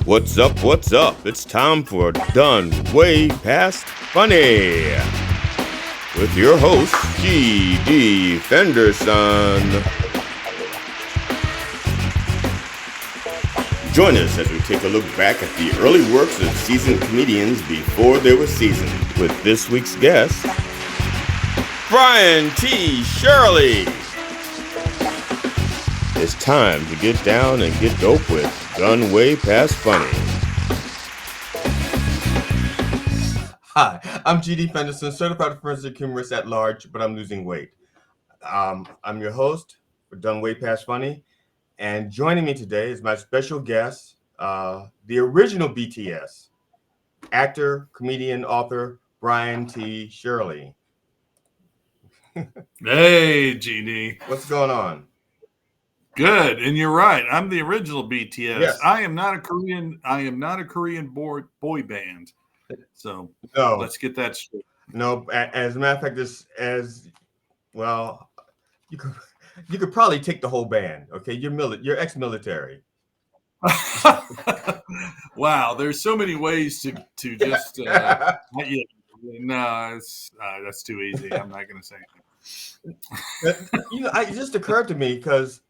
What's up? What's up? It's time for Done Way Past Funny with your host, G.D. Fenderson. Join us as we take a look back at the early works of seasoned comedians before they were seasoned with this week's guest, Brian T. Shirley. It's time to get down and get dope with Done Way Past Funny. Hi, I'm G.D. Fenderson, certified forensic humorist at large, but I'm losing weight. I'm your host for Done Way Past Funny, and joining me today is my special guest, the original BTS, actor, comedian, author, Brian T. Shirley. Hey, GD. What's going on? Good, and you're right. I'm the original BTS. Yes. I am not a Korean boy band. So No, let's get that straight. no. As a matter of fact, you could probably take the whole band. Okay, you're ex-military. Wow, there's so many ways to just no, that's too easy. I'm not going to say it just occurred to me because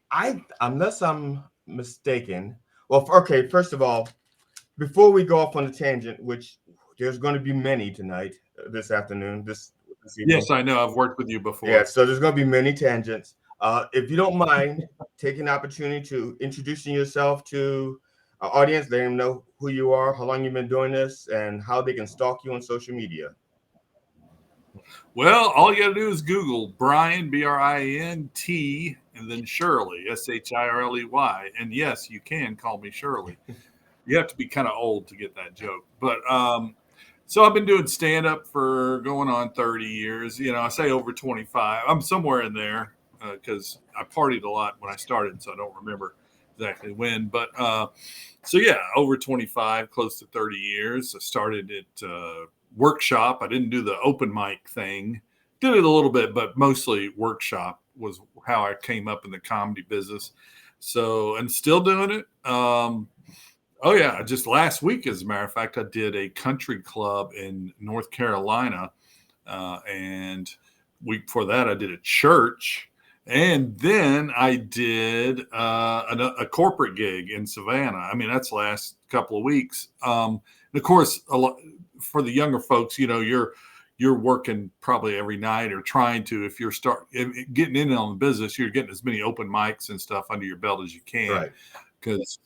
unless I'm mistaken, okay, first of all, before we go off on a tangent, which there's going to be many tonight, this afternoon, this evening. Yes, I know. I've worked with you before. Yeah, so there's going to be many tangents. If you don't mind taking the opportunity to introducing yourself to our audience, let them know who you are, how long you've been doing this, and how they can stalk you on social media. Well, all you got to do is Google Brian, B-R-I-N-T, and then Shirley, S-H-I-R-L-E-Y. And yes, you can call me Shirley. You have to be kind of old to get that joke. But so I've been doing stand-up for going on 30 years. You know, I say over 25. I'm somewhere in there because I partied a lot when I started, so I don't remember exactly when. But so, yeah, over 25, close to 30 years. I started at workshop. I didn't do the open mic thing. Did it a little bit, but mostly workshop was how I came up in the comedy business. So, and still doing it. Oh, yeah. Just last week, as a matter of fact, I did a country club in North Carolina. And week before that, I did a church. And then I did a corporate gig in Savannah. I mean, that's the last couple of weeks. And of course, for the younger folks, you know, you're working probably every night or trying to, if you're getting in on the business, you're getting as many open mics and stuff under your belt as you can. Right. Because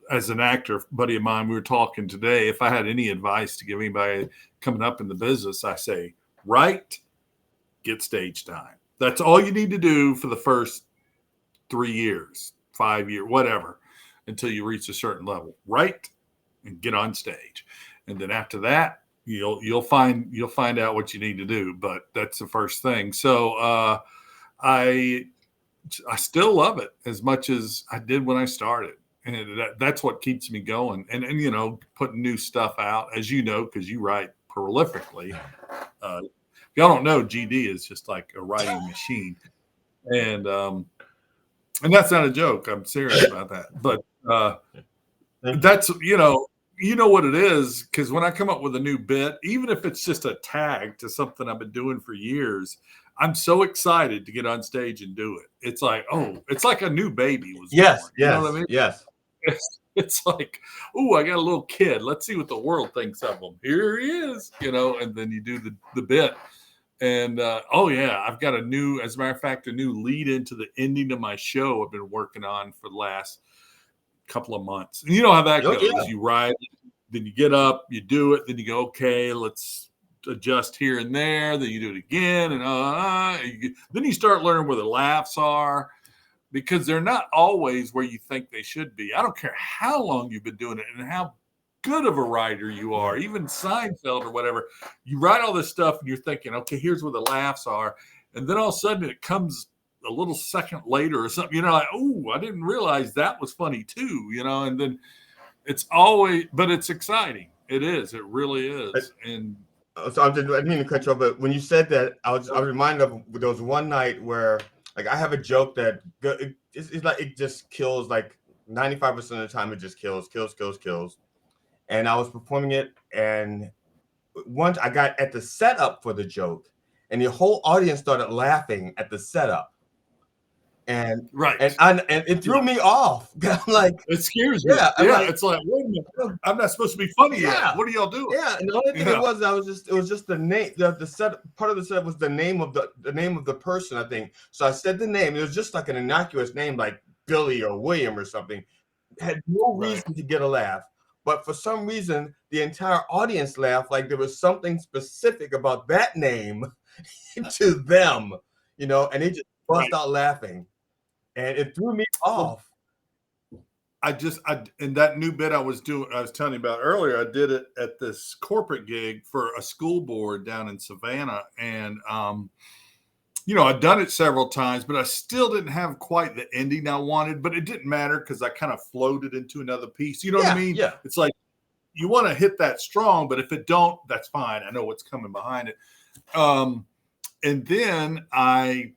as an actor, buddy of mine, we were talking today, if I had any advice to give anybody coming up in the business, I say, write, get stage time. That's all you need to do for the first 3 years, 5 years, whatever, until you reach a certain level. Write and get on stage. And then after that, you'll find out what you need to do. But that's the first thing. So I still love it as much as I did when I started. And that's what keeps me going. And you know, putting new stuff out, as you know, because you write prolifically. If y'all don't know, GD is just like a writing machine. And that's not a joke. I'm serious about that. But that's, you know what it is, because when I come up with a new bit, even if it's just a tag to something I've been doing for years, I'm so excited to get on stage and do it. It's like, it's like a new baby was born. You know what I mean? Yes. It's like, I got a little kid. Let's see what the world thinks of him. Here he is, you know, and then you do the bit. And, I've got as a matter of fact, a new lead into the ending of my show I've been working on for the last couple of months. And you know how that goes. Yeah. You write, then you get up, you do it, then you go, okay, let's adjust here and there. Then you do it again. And then you start learning where the laughs are, because they're not always where you think they should be. I don't care how long you've been doing it and how good of a writer you are, even Seinfeld or whatever. You write all this stuff and you're thinking, okay, here's where the laughs are. And then all of a sudden it comes a little second later or something, you know, like, I didn't realize that was funny too, you know, and then but it's exciting. It is. It really is. And so I didn't mean to cut you off, but when you said that, I was reminded of there was one night where, like, I have a joke that it's like it just kills like 95% of the time it just kills. And I was performing it, and once I got at the setup for the joke, and the whole audience started laughing at the setup, and Right. and it threw me off. I'm like, it scares you. yeah, I'm like, it's like, wait a minute, I'm not supposed to be funny Yeah. yet. What are y'all doing? yeah. And the only thing Yeah. it was just the name. The set part of the set was the name of the person, I think. So I said the name. It was just like an innocuous name, like Billy or William or something. Had no Right. reason to get a laugh, but for some reason the entire audience laughed, like there was something specific about that name to them, and they just bust Right. out laughing, and it threw me off. And that new bit I was telling you about earlier, I did it at this corporate gig for a school board down in Savannah. And, I'd done it several times, but I still didn't have quite the ending I wanted, but it didn't matter because I kind of floated into another piece. You know what I mean? Yeah. It's like, you want to hit that strong, but if it don't, that's fine. I know what's coming behind it. And then I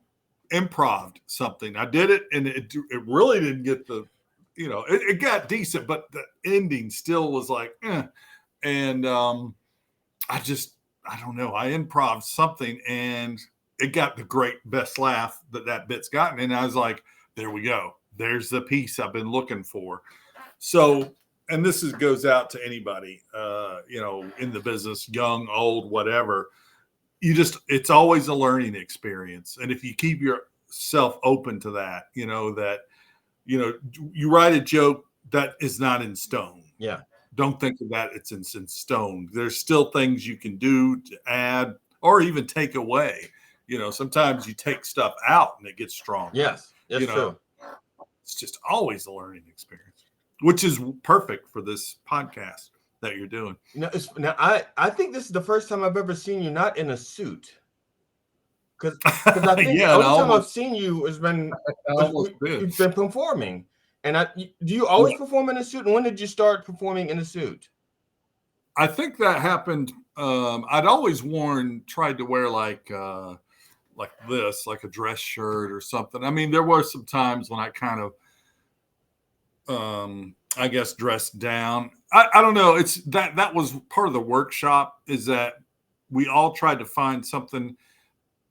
improv'd something. I did it, and it really didn't get it got decent, but the ending still was like, eh. And I don't know. I improv'd something, and it got the great best laugh that bit's gotten. And I was like, there we go. There's the piece I've been looking for. So, and this goes out to anybody, in the business, young, old, whatever. It's always a learning experience. And if you keep yourself open to that, you write a joke that is not in stone. Yeah. Don't think of that it's in stone. There's still things you can do to add or even take away. Sometimes you take stuff out and it gets strong. Yes, that's true. It's just always a learning experience, which is perfect for this podcast that you're doing. I think this is the first time I've ever seen you not in a suit. Because I think the only time I've seen you has been you've been performing. And do you always perform in a suit? And when did you start performing in a suit? I think that happened. I'd always tried to wear like this, like a dress shirt or something. I mean, there were some times when I kind of, I guess, dressed down. I don't know. It's that was part of the workshop, is that we all tried to find something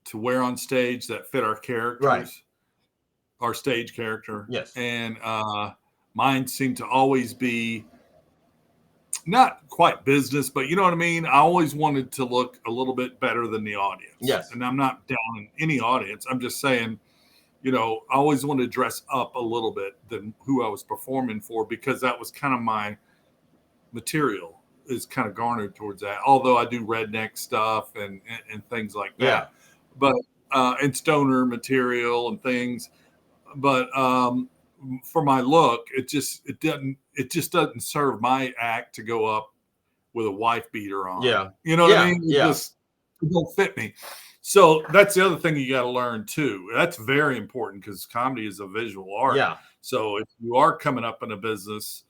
to wear on stage that fit our characters, right. Our stage character. Yes. And mine seemed to always be not quite business, but you know what I mean? I always wanted to look a little bit better than the audience. Yes. And I'm not down in any audience. I'm just saying, I always wanted to dress up a little bit than who I was performing for, because that was kind of my material, is kind of garnered towards that. Although I do redneck stuff and things like that. Yeah. But and stoner material and things. But for my look, it just doesn't serve my act to go up with a wife beater on. Yeah. You know what I mean? It don't fit me. So that's the other thing you got to learn too. That's very important, because comedy is a visual art. Yeah. So if you are coming up in a business,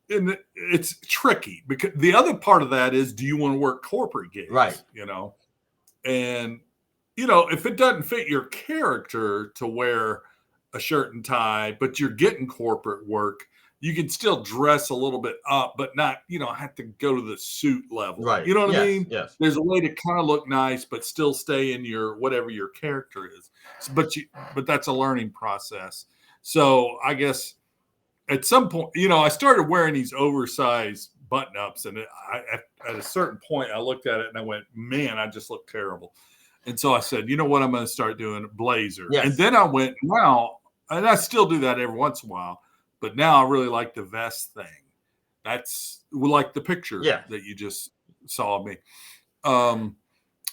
it's tricky, because the other part of that is, do you want to work corporate gigs? Right. And if it doesn't fit your character to wear a shirt and tie, but you're getting corporate work, you can still dress a little bit up, but not, have to go to the suit level. Right. You know what I mean? Yes. There's a way to kind of look nice, but still stay in your, whatever your character is. But that's a learning process. So I guess at some point, I started wearing these oversized button ups, and at a certain point I looked at it and I went, man, I just look terrible. And so I said, you know what, I'm going to start doing a blazer. Yes. And then I went, wow, and I still do that every once in a while, but now I really like the vest thing. That's like the picture that you just saw of me. I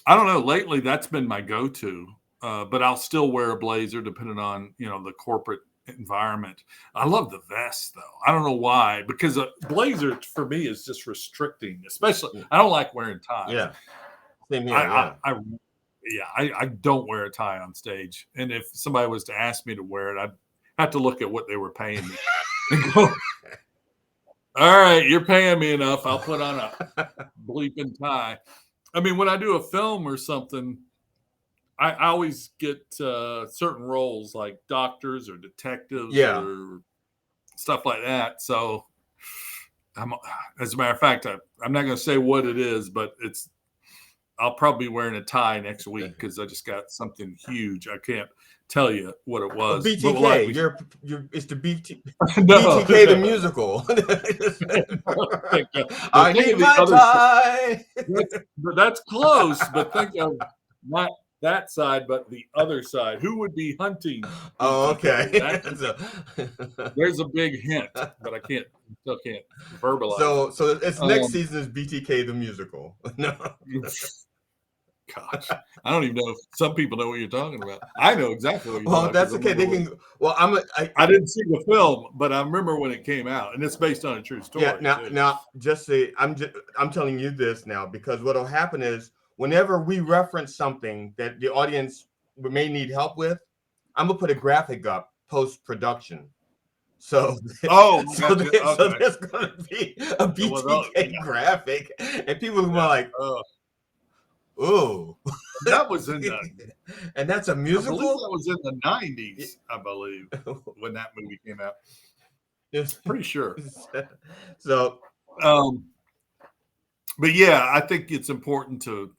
don't know, lately that's been my go-to, but I'll still wear a blazer depending on, the corporate environment. I love the vest though. I don't know why, because a blazer for me is just restricting, especially I don't like wearing ties. Yeah. Same here. I don't wear a tie on stage. And if somebody was to ask me to wear it, I'd have to look at what they were paying me and go, all right, you're paying me enough. I'll put on a bleeping tie. I mean, when I do a film or something, I always get certain roles like doctors or detectives or stuff like that. So as a matter of fact, I'm not going to say what it is, but I'll probably be wearing a tie next week because I just got something huge. I can't tell you what it was. BTK, it's the No. BTK the musical. I need my tie. But that's close. But think of not that side, but the other side. Who would be hunting? Oh, okay. There's a big hint, but I still can't verbalize. So it's next season is BTK the musical. No. Gosh, I don't even know if some people know what you're talking about. I know exactly what you're talking about. That's okay. They can. Well, I didn't see the film, but I remember when it came out, and it's based on a true story. Yeah. Now, I'm telling you this now because what'll happen is whenever we reference something that the audience may need help with, I'm gonna put a graphic up post production. So there's gonna be a BTK graphic, and people are like, "Oh, that was in the," and that's a musical. That was in the '90s, I believe, when that movie came out. Pretty sure. So, but yeah, I think it's important to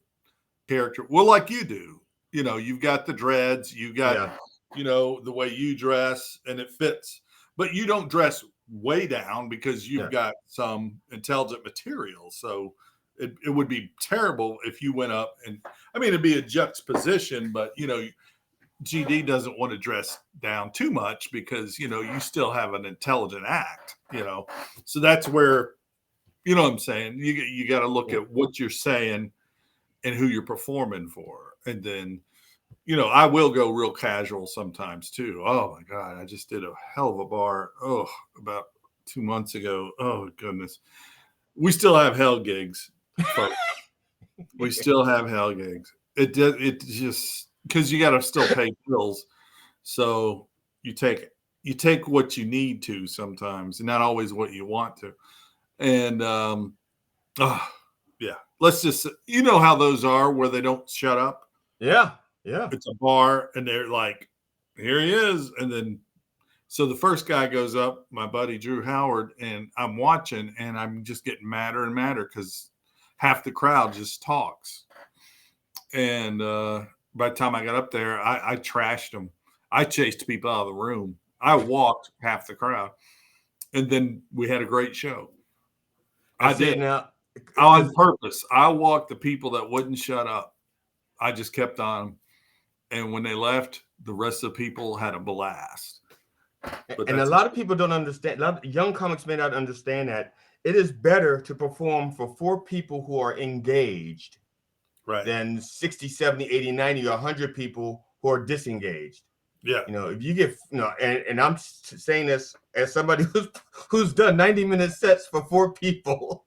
character. Well, like you do, you've got the dreads, you got, the way you dress, and it fits. But you don't dress way down because you've got some intelligent material. So it would be terrible if you went up and, it'd be a juxtaposition, but, GD doesn't want to dress down too much because, you still have an intelligent act, So that's where, you know what I'm saying? You got to look at what you're saying and who you're performing for. And then, I will go real casual sometimes too. Oh my God, I just did a hell of a bar. Oh, about 2 months ago. Oh goodness. We still have hell gigs. We still have hell gigs. It just because you got to still pay bills. So you take what you need to sometimes, and not always what you want to. And yeah, let's just how those are where they don't shut up. Yeah. It's a bar, and they're like, "Here he is," and then so the first guy goes up, my buddy Drew Howard, and I'm watching, and I'm just getting madder and madder because half the crowd just talks. And by the time I got up there, I trashed them. I chased people out of the room. I walked half the crowd, and then we had a great show. I did now on purpose. I walked the people that wouldn't shut up. I just kept on. And when they left, the rest of the people had a blast. And a lot of people don't understand. A lot of young comics may not understand that it is better to perform for 4 people who are engaged than 60, 70, 80, 90, or 100 people who are disengaged. Yeah. If you get, and I'm saying this as somebody who's done 90-minute sets for 4 people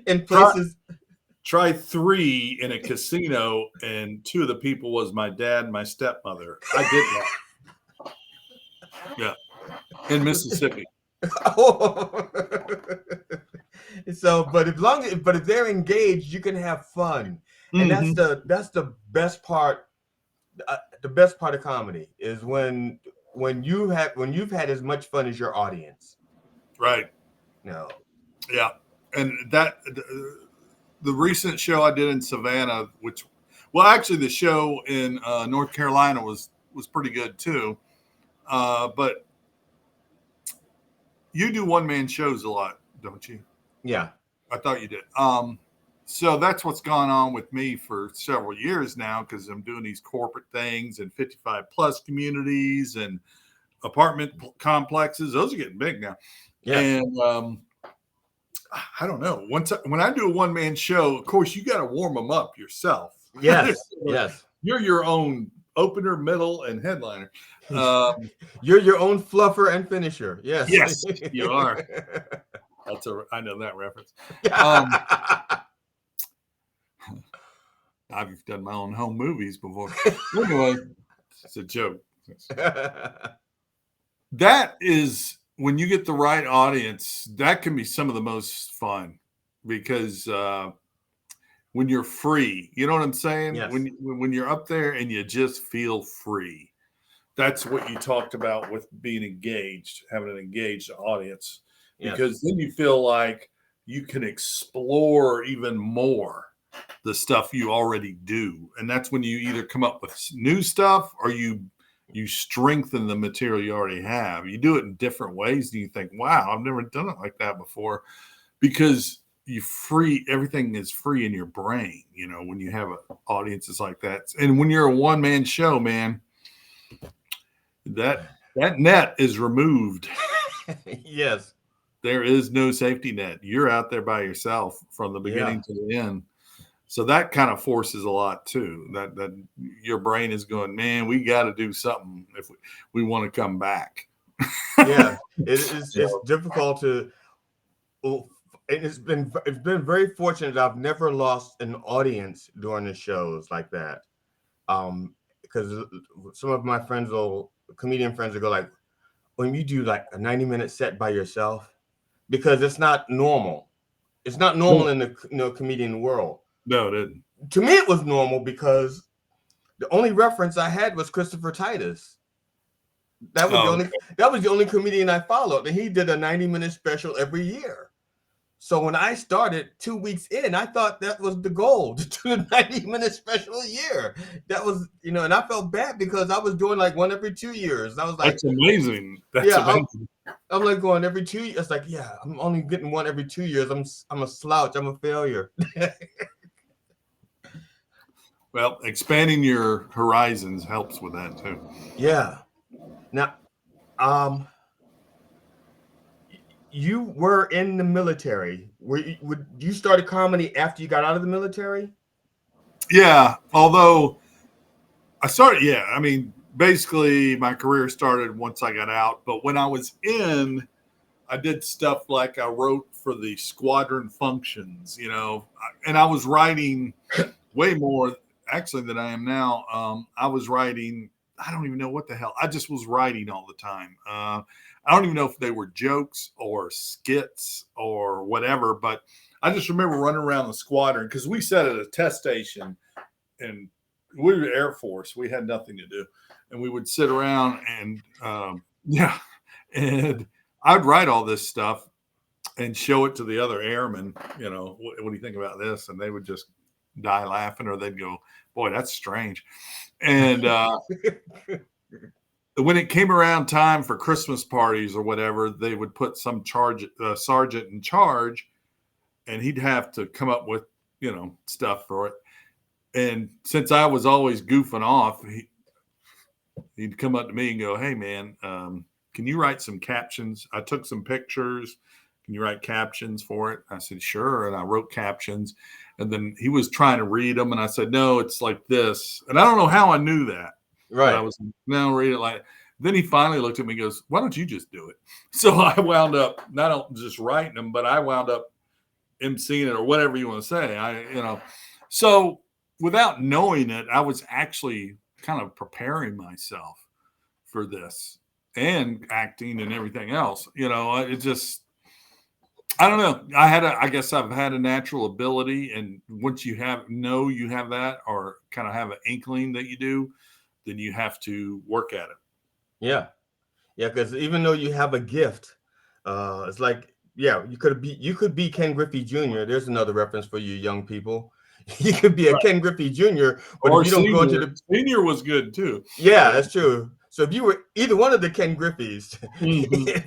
in places. Try 3 in a casino, and 2 of the people was my dad and my stepmother. I did that. Yeah, in Mississippi. So, but if they're engaged, you can have fun, and that's the best part. The best part of comedy is when you've had as much fun as your audience. Right. No. Yeah, and that. The recent show I did in Savannah, actually the show in North Carolina was pretty good too. But you do one-man shows a lot, don't you? Yeah. I thought you did. So that's what's gone on with me for several years now because I'm doing these corporate things and 55 plus communities and apartment complexes. Those are getting big now. Yeah. And I don't know. When I do a one-man show, of course, you got to warm them up yourself. Yes, yes. You're your own opener, middle, and headliner. You're your own fluffer and finisher. Yes. Yes, you are. I know that reference. I've done my own home movies before. Anyway, it's a joke. That is, when you get the right audience, that can be some of the most fun because when you're free, you know what I'm saying? Yes. When you're up there and you just feel free, that's what you talked about with being engaged, having an engaged audience, because then you feel like you can explore even more the stuff you already do. And that's when you either come up with new stuff or you strengthen the material you already have. You do it in different ways and you think, wow, I've never done it like that before, because everything is free in your brain, when you have audiences like that. And when you're a one-man show, man, that net is removed. Yes. There is no safety net. You're out there by yourself from the beginning to the end. So that kind of forces a lot too. That your brain is going, man, we got to do something if we want to come back. Yeah, it's difficult to. It's been very fortunate. I've never lost an audience during the shows like that. Because some of my comedian friends will go like, when you do like a 90-minute set by yourself, because it's not normal. It's not normal in the comedian world. No, it didn't. To me, it was normal because the only reference I had was Christopher Titus. That was the only comedian I followed, and he did a 90-minute special every year. So when I started 2 weeks in, I thought that was the goal, to do a 90-minute special a year. That was, and I felt bad because I was doing like one every 2 years. I was like, that's amazing. That's amazing. I'm like going every 2 years. It's like, yeah, I'm only getting one every 2 years. I'm a slouch. I'm a failure. Well, expanding your horizons helps with that too. Yeah. Now, you were in the military. You started comedy after you got out of the military? Yeah, although I started, basically my career started once I got out. But when I was in, I did stuff like I wrote for the squadron functions, and I was writing way more actually than I am now. I was writing, I don't even know what the hell. I just was writing all the time. I don't even know if they were jokes or skits or whatever, but I just remember running around the squadron because we sat at a test station and we were Air Force. We had nothing to do. And we would sit around and, and I'd write all this stuff and show it to the other airmen, what do you think about this? And they would just die laughing, or they'd go, boy, that's strange. And when it came around time for Christmas parties or whatever, they would put some sergeant in charge, and he'd have to come up with, stuff for it. And since I was always goofing off, he'd come up to me and go, hey, man, can you write some captions? I took some pictures. Can you write captions for it? I said, sure. And I wrote captions. And then he was trying to read them. And I said, no, it's like this. And I don't know how I knew that. Right. I was, no, read it like. Then he finally looked at me and goes, why don't you just do it? So I wound up not just writing them, but I wound up emceeing it, or whatever you want to say. So without knowing it, I was actually kind of preparing myself for this and acting and everything else. It just, I don't know. I guess I've had a natural ability, and once you have that, or kind of have an inkling that you do, then you have to work at it. Yeah. Because even though you have a gift, it's like, you could be Ken Griffey Jr. There's another reference for you young people. You could be a Ken Griffey Jr., but or if you don't go into the senior was good too. Yeah, that's true. So if you were either one of the Ken Griffeys, Mm-hmm.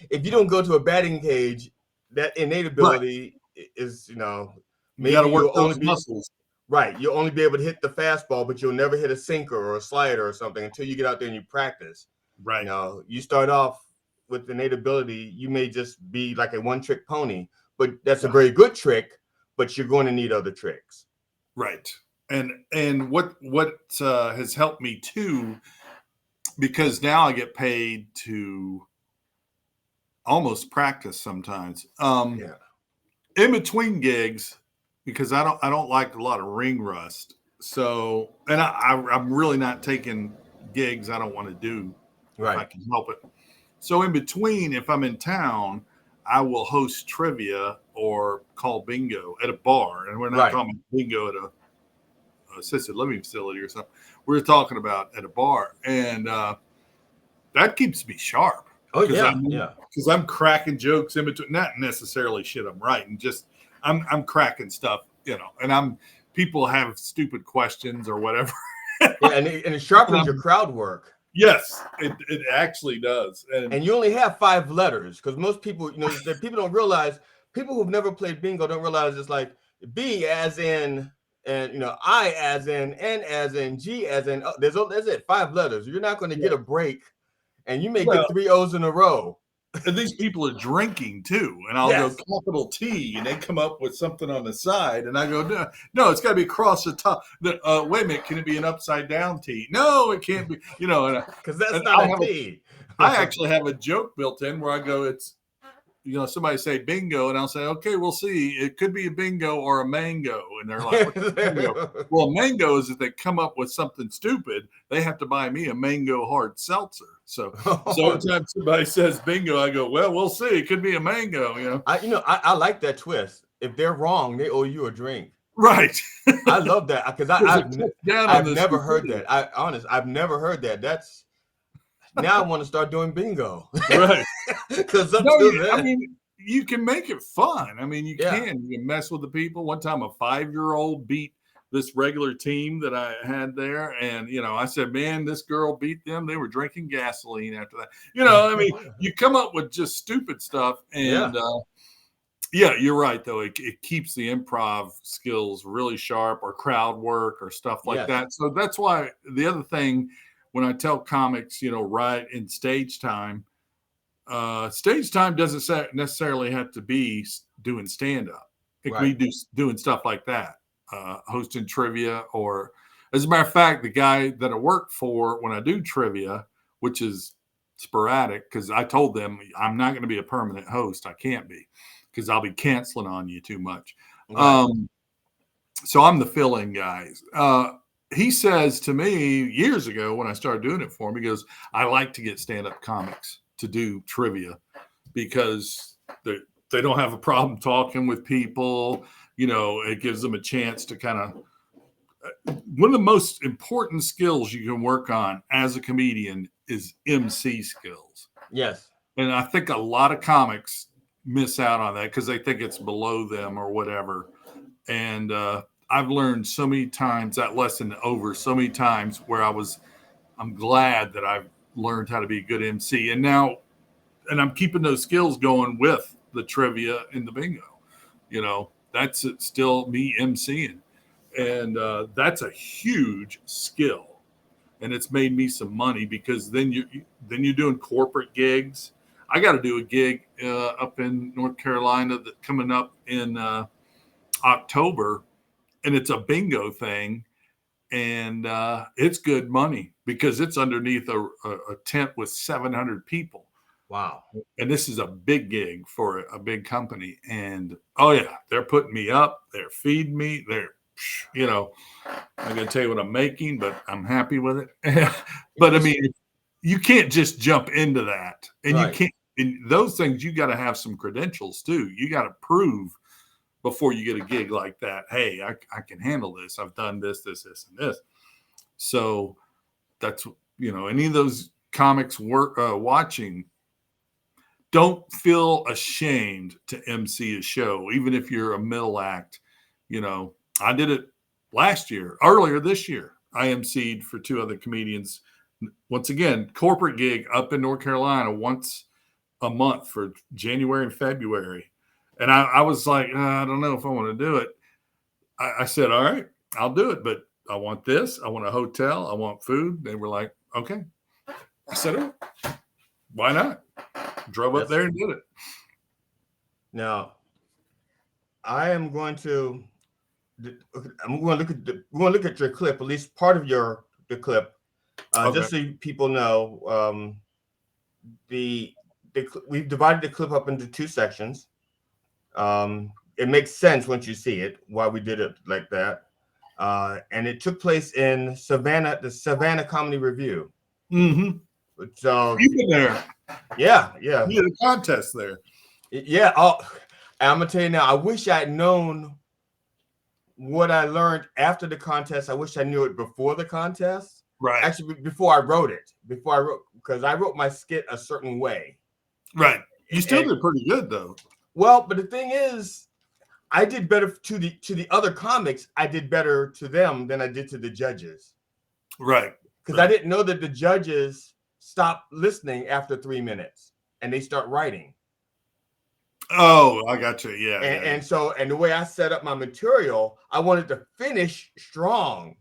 if you don't go to a batting cage, that innate ability is, maybe you got to work you'll those muscles. Right. You'll only be able to hit the fastball, but you'll never hit a sinker or a slider or something until you get out there and you practice. Right. You start off with innate ability, you may just be like a one-trick pony, but that's a very good trick, but you're going to need other tricks. Right. And what has helped me too, because now I get paid to almost practice sometimes. In between gigs, because I don't like a lot of ring rust. So, and I'm really not taking gigs I don't want to do if I can help it. So in between, if I'm in town, I will host trivia or call bingo at a bar. And we're not calling bingo at a assisted living facility or something. We're talking about at a bar. And that keeps me sharp. Oh yeah, because I'm cracking jokes in between, not necessarily shit I'm writing, just I'm cracking stuff, and people have stupid questions or whatever. Yeah, and it sharpens your crowd work. Yes, it actually does. And you only have 5 letters, because most people, people don't realize, people who've never played bingo don't realize it's like B as in, and I as in, N as in, G as in. Oh, that's it, 5 letters. You're not going to get a break, and you may get 3 O's in a row. And these people are drinking too, and I'll go capital T, and they come up with something on the side, and I go, no, it's got to be across the top. Wait a minute, can it be an upside down T? No, it can't be. Because that's not a T. I actually have a joke built in where I go, it's, somebody say bingo, and I'll say, okay, we'll see. It could be a bingo or a mango, and they're like, what's a mango? Well, a mango is if they come up with something stupid, they have to buy me a mango hard seltzer. So anytime somebody says bingo, I go, well, we'll see. It could be a mango, I like that twist. If they're wrong, they owe you a drink. Right. I love that, because I've never heard that. I've never heard that. That's now I want to start doing bingo. Right. Because you can make it fun. You can mess with the people. One time a 5-year-old beat this regular team that I had there. And, I said, man, this girl beat them. They were drinking gasoline after that. You come up with just stupid stuff. And you're right, though. It keeps the improv skills really sharp, or crowd work or stuff like that. So that's why the other thing, when I tell comics, write in stage time doesn't necessarily have to be doing stand-up. It can be doing stuff like that. Hosting trivia, or as a matter of fact, the guy that I work for when I do trivia, which is sporadic, because I told them I'm not going to be a permanent host. I can't be, because I'll be canceling on you too much. Right. So I'm the fill-in guy. He says to me years ago when I started doing it for him, he goes, I like to get stand-up comics to do trivia because they don't have a problem talking with people. It gives them a chance to kind of, one of the most important skills you can work on as a comedian is MC skills. Yes. And I think a lot of comics miss out on that because they think it's below them or whatever. And I've learned so many times that lesson over so many times where I'm glad that I've learned how to be a good MC. And I'm keeping those skills going with the trivia and the bingo. That's still me MCing. And that's a huge skill. And it's made me some money because then you're doing corporate gigs. I got to do a gig up in North Carolina that coming up in October, and it's a bingo thing. And it's good money because it's underneath a tent with 700 people. Wow. And this is a big gig for a big company. And, oh, yeah, they're putting me up. They're feeding me. I'm going to tell you what I'm making, but I'm happy with it. But, you can't just jump into that. And you can't. And those things, you got to have some credentials, too. You got to prove before you get a gig like that, hey, I can handle this. I've done this, and this. So that's, any of those comics watching, don't feel ashamed to MC a show, even if you're a middle act. I did it earlier this year. I MC'd for 2 other comedians. Once again, corporate gig up in North Carolina once a month for January and February. And I was like, I don't know if I want to do it. I said, all right, I'll do it. But I want this. I want a hotel. I want food. They were like, okay. I said, oh, why not? Drove up there and did it. Now, I'm going to look at your clip, at least part of the clip, just so people know. We've divided the clip up into 2 sections. It makes sense once you see it why we did it like that. And it took place in Savannah, the Savannah Comedy Review. Mm-hmm. So you've been there. Yeah. You had a contest there. Yeah. I'm gonna tell you now, I wish I'd known what I learned after the contest. I wish I knew it before the contest. Right. Actually, before I wrote it, because I wrote my skit a certain way. Right. You still did pretty good though. Well, but the thing is, I did better to the other comics. I did better to them than I did to the judges. Right. Because I didn't know that the judges stop listening after 3 minutes and they start writing. Oh, I got you. Yeah. And so the way I set up my material, I wanted to finish strong.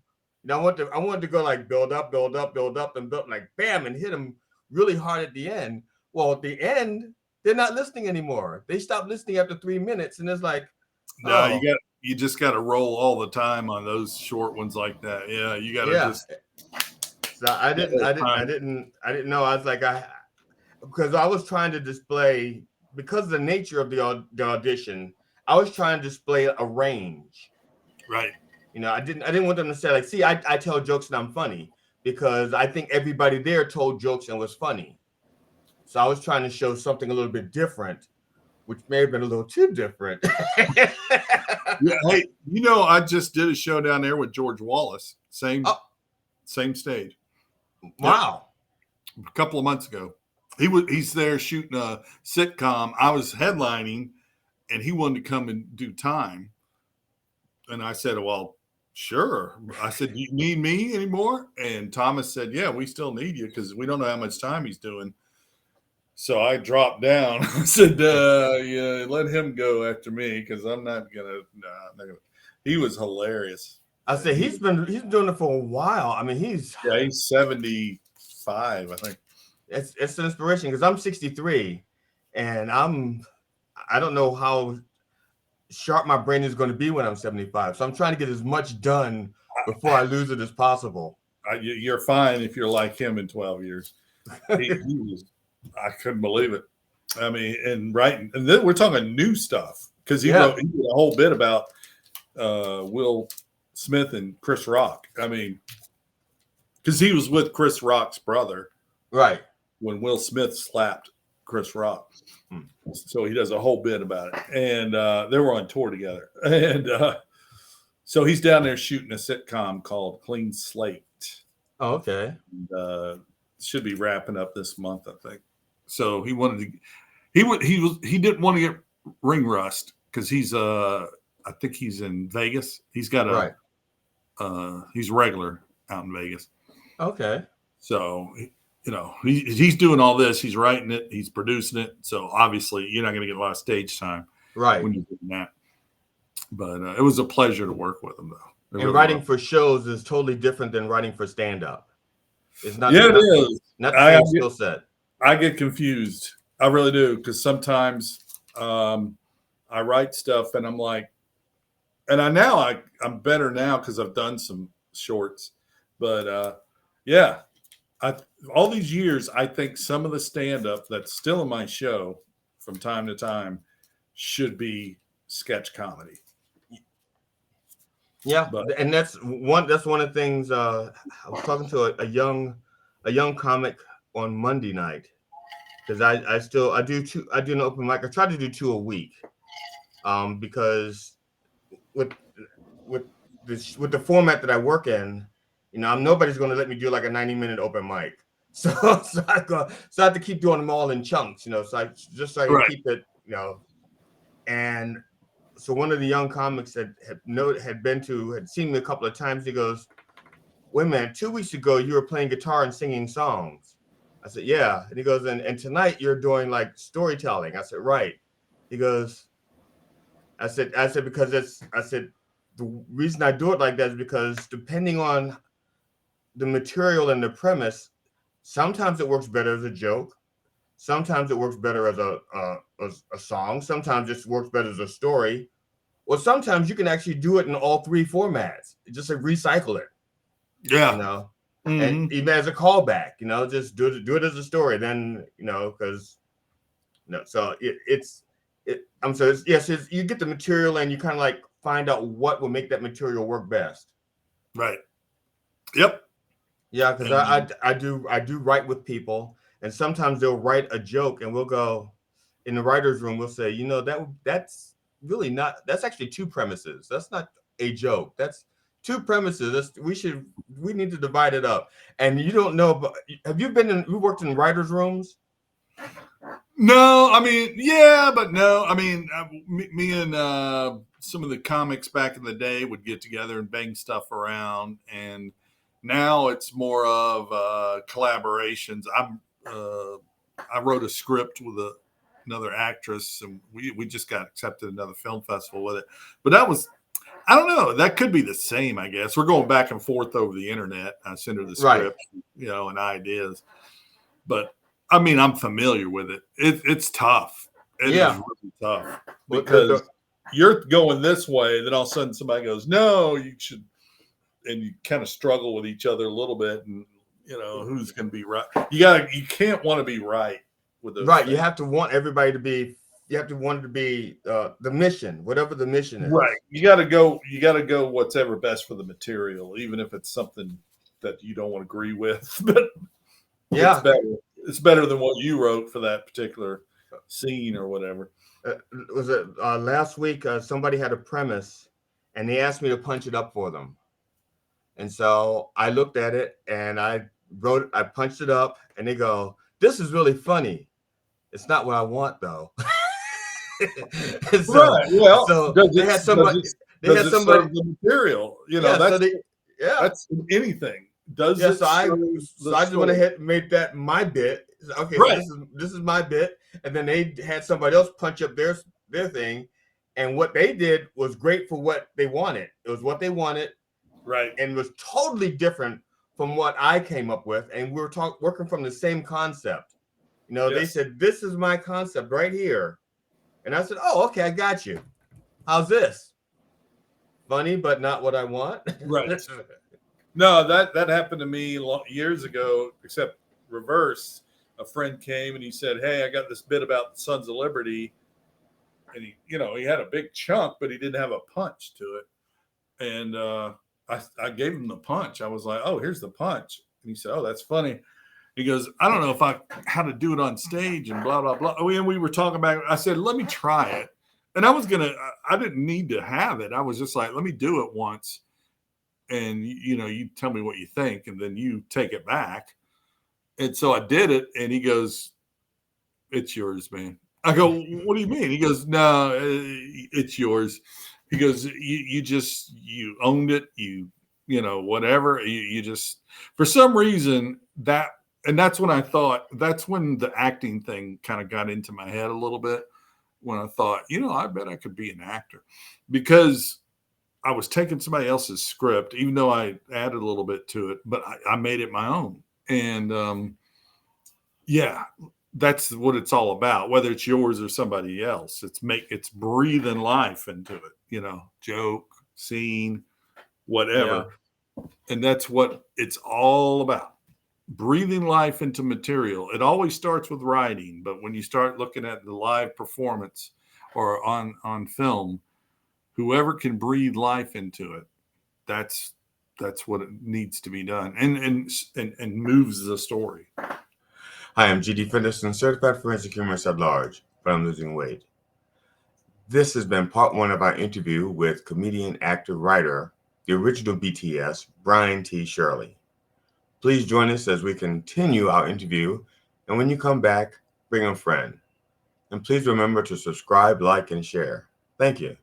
I wanted to go like build up, and build like bam, and hit them really hard at the end. Well, at the end, they're not listening anymore. They stopped listening after 3 minutes, and it's like, no, you just got to roll all the time on those short ones like that. Yeah, you got to just. So I didn't know. I was like, because I was trying to display, because of the nature of the audition, I was trying to display a range. Right. I didn't want them to say like, see, I tell jokes and I'm funny, because I think everybody there told jokes and was funny. So I was trying to show something a little bit different, which may have been a little too different. Yeah, hey, I just did a show down there with George Wallace. Same stage. Wow. Yep. A couple of months ago. He's there shooting a sitcom. I was headlining and he wanted to come and do time. And I said, well, sure. I said, do you need me anymore? And Thomas said, yeah, we still need you because we don't know how much time he's doing. So I dropped down. I said, yeah, let him go after me because I'm not gonna. He was hilarious. I said he's been doing it for a while. I mean, he's 75, I think. It's an inspiration because I'm 63, and I don't know how sharp my brain is going to be when I'm 75. So I'm trying to get as much done before I lose it as possible. You're fine if you're like him in 12 years. He was. I couldn't believe it. I mean, and then we're talking new stuff because he did a whole bit about Will Smith and Chris Rock. I mean, because he was with Chris Rock's brother, right, when Will Smith slapped Chris Rock. So he does a whole bit about it, and they were on tour together, and so he's down there shooting a sitcom called Clean Slate. Oh, okay. And, should be wrapping up this month, I think. So he wanted to, he didn't want to get ring rust because he's I think he's in Vegas. He's got he's regular out in Vegas. Okay. So he's doing all this. He's writing it. He's producing it. So obviously you're not going to get a lot of stage time, right, when you're doing that. But it was a pleasure to work with him, though. And writing for shows is totally different than writing for stand-up. It's not. Yeah, it is. Not the same skill set. I get confused. I really do, because sometimes I write stuff and I'm like, and I'm better now because I've done some shorts. But all these years, I think some of the stand-up that's still in my show from time to time should be sketch comedy. Yeah, and that's one of the things. I was talking to a young comic on Monday night, because I do an open mic. I try to do 2 a week, because with the format that I work in, nobody's going to let me do like a 90-minute open mic. So I have to keep doing them all in chunks, so I can keep it, and. So one of the young comics that had seen me a couple of times, he goes, wait a minute, 2 weeks ago, you were playing guitar and singing songs. I said, yeah. And he goes, and tonight you're doing like storytelling. I said, right. He goes, I said, because the reason I do it like that is because depending on the material and the premise, sometimes it works better as a joke. Sometimes it works better as a song. Sometimes it works better as a story. Well, sometimes you can actually do it in all 3 formats. Just like recycle it. Yeah. And even as a callback, just do it as a story. Then, because so you get the material and you kind of like find out what will make that material work best. Right. Yep. Yeah, because I do write with people. And sometimes they'll write a joke and we'll go in the writer's room. We'll say, that's really not, that's actually 2 premises. That's not a joke. two premises. We need to divide it up. And you don't know, but have you worked in writers' rooms? No, I mean, yeah, but no. I mean, me and some of the comics back in the day would get together and bang stuff around, and now it's more of collaborations. I wrote a script with another actress, and we just got accepted another film festival with it. But that was, I don't know, that could be the same. I guess we're going back and forth over the internet. I send her the script, right, and ideas, but. I mean, I'm familiar with it. It's tough. It is really tough because you're going this way, then all of a sudden somebody goes, "No, you should," and you kind of struggle with each other a little bit, and who's going to be right. You can't want to be right with those. Right. Things. You have to want everybody to be. You have to want it to be the mission, whatever the mission is. Right. You got to go. Whatever best for the material, even if it's something that you don't agree with, but yeah, it's better. It's better than what you wrote for that particular scene or whatever. Was it last week? Somebody had a premise, and they asked me to punch it up for them. And so I looked at it, and I punched it up, and they go, "This is really funny. It's not what I want, though." Right. Well, so they had somebody. They had somebody. The material, that's anything. So I just went ahead and made that my bit. Okay, right. So this is my bit, and then they had somebody else punch up their thing, and what they did was great for what they wanted. It was what they wanted, right, and was totally different from what I came up with. And we were working from the same concept. They said, "This is my concept right here," and I said, "Oh, okay, I got you. How's this? Funny, but not what I want." Right. No, that happened to me years ago, except reverse. A friend came and he said, "Hey, I got this bit about the Sons of Liberty," and he had a big chunk, but he didn't have a punch to it. And I gave him the punch. I was like, "Oh, here's the punch," and he said, "Oh, that's funny." He goes, "I don't know how to do it on stage and blah blah blah." And we were talking about it. I said, "Let me try it," and I didn't need to have it. I was just like, "Let me do it once." And you tell me what you think, and then you take it back. And so I did it, and he goes, "It's yours, man." I go, "What do you mean?" He goes, "No, it's yours." He goes, "You owned it, whatever. You just, for some reason, that's when I thought, that's when the acting thing kind of got into my head a little bit, when I thought, I bet I could be an actor, because I was taking somebody else's script, even though I added a little bit to it, but I made it my own. And that's what it's all about, whether it's yours or somebody else. It's breathing life into it, joke, scene, whatever. Yeah. And that's what it's all about. Breathing life into material. It always starts with writing, but when you start looking at the live performance or on film, whoever can breathe life into it, that's what it needs to be done, and moves the story. Hi, I'm GD Fenderson, certified forensic humorist at large, but I'm losing weight. This has been part one of our interview with comedian, actor, writer, the original BTS, Brian T. Shirley. Please join us as we continue our interview, and when you come back, bring a friend. And please remember to subscribe, like, and share. Thank you.